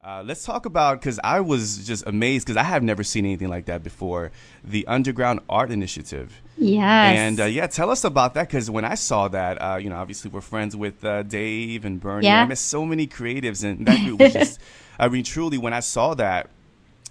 Let's talk about, because I was just amazed because I have never seen anything like that before, the Underground Art Initiative. And Yes. yeah, tell us about that because when I saw that, obviously we're friends with Dave and Bernie. I Yeah. met so many creatives, and that group was just, I mean, truly, when I saw that,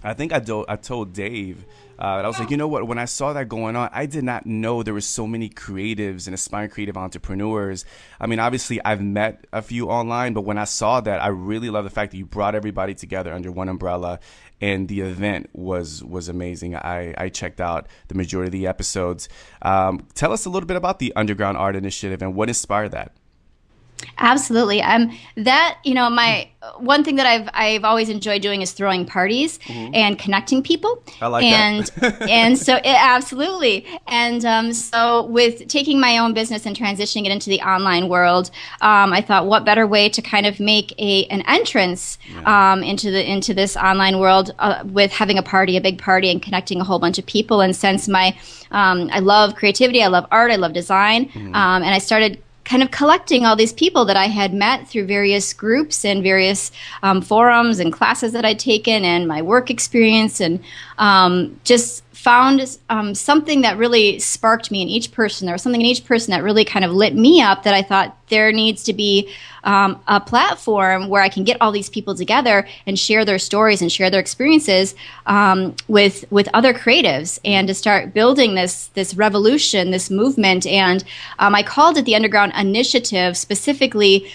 I think I told Dave, I was like, you know what? When I saw that going on, I did not know there were so many creatives and aspiring creative entrepreneurs. I mean, obviously, I've met a few online, but when I saw that, I really love the fact that you brought everybody together under one umbrella, and the event was amazing. I checked out the majority of the episodes. Tell us a little bit about the Underground Art Initiative and what inspired that. Absolutely. That, my one thing that I've always enjoyed doing is throwing parties Hmm. and connecting people. I like And that. and so absolutely. And so with taking my own business and transitioning it into the online world, I thought what better way to kind of make an entrance Yeah. into this online world with having a party, a big party, and connecting a whole bunch of people. And since I love creativity, I love art, I love design, Hmm. and I started kind of collecting all these people that I had met through various groups and various forums and classes that I'd taken and my work experience, and just found something that really sparked me in each person. There was something in each person that really kind of lit me up that I thought there needs to be a platform where I can get all these people together and share their stories and share their experiences with other creatives, and to start building this revolution, this movement. And I called it the Underground Initiative specifically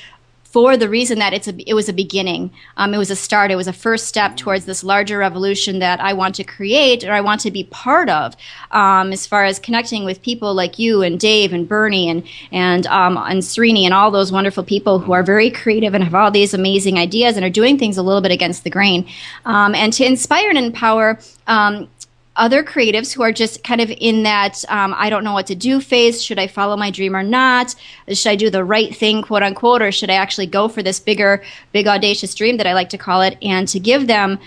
for the reason that it was a beginning. It was a start. It was a first step towards this larger revolution that I want to create, or I want to be part of, as far as connecting with people like you and Dave and Bernie and Srini and all those wonderful people who are very creative and have all these amazing ideas and are doing things a little bit against the grain, and to inspire and empower other creatives who are just kind of in that I don't know what to do phase. Should I follow my dream or not? Should I do the right thing, quote unquote, or should I actually go for this big audacious dream that I like to call it? And to give them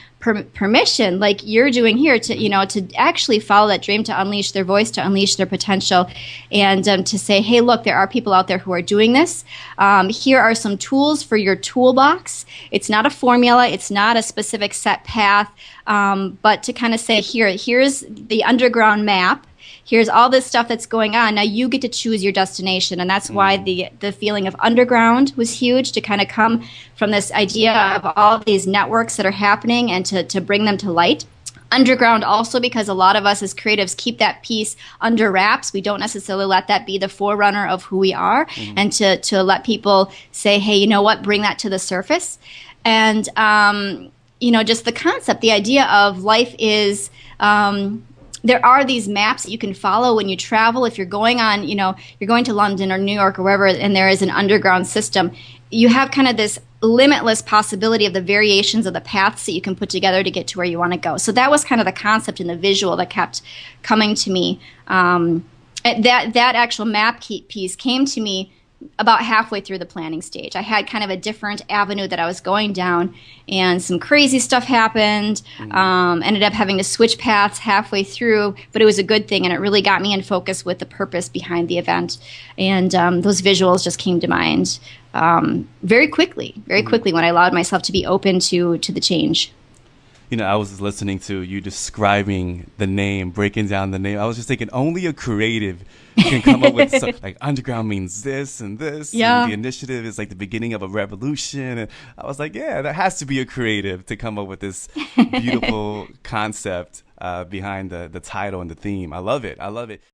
permission, like you're doing here, to actually follow that dream, to unleash their voice, to unleash their potential, and to say, hey, look, there are people out there who are doing this. Here are some tools for your toolbox. It's not a formula. It's not a specific set path, but to kind of say, here's the underground map. Here's all this stuff that's going on. Now you get to choose your destination. And that's why Mm. the feeling of underground was huge, to kind of come from this idea of all these networks that are happening and to bring them to light. Underground also because a lot of us as creatives keep that piece under wraps. We don't necessarily let that be the forerunner of who we are, Mhm. and to let people say, hey, you know what, bring that to the surface. And just the concept, the idea of life is there are these maps that you can follow when you travel. If you're going on, you're going to London or New York or wherever, and there is an underground system, you have kind of this limitless possibility of the variations of the paths that you can put together to get to where you want to go. So that was kind of the concept and the visual that kept coming to me. That actual piece came to me about halfway through the planning stage. I had kind of a different avenue that I was going down, and some crazy stuff happened. Ended up having to switch paths halfway through, but it was a good thing, and it really got me in focus with the purpose behind the event. And those visuals just came to mind very quickly when I allowed myself to be open to the change. I was listening to you describing the name, breaking down the name. I was just thinking only a creative can come up with like underground means this and this, and Yeah. the initiative is like the beginning of a revolution. And I was like, yeah, that has to be a creative to come up with this beautiful concept behind the title and the theme. I love it. I love it.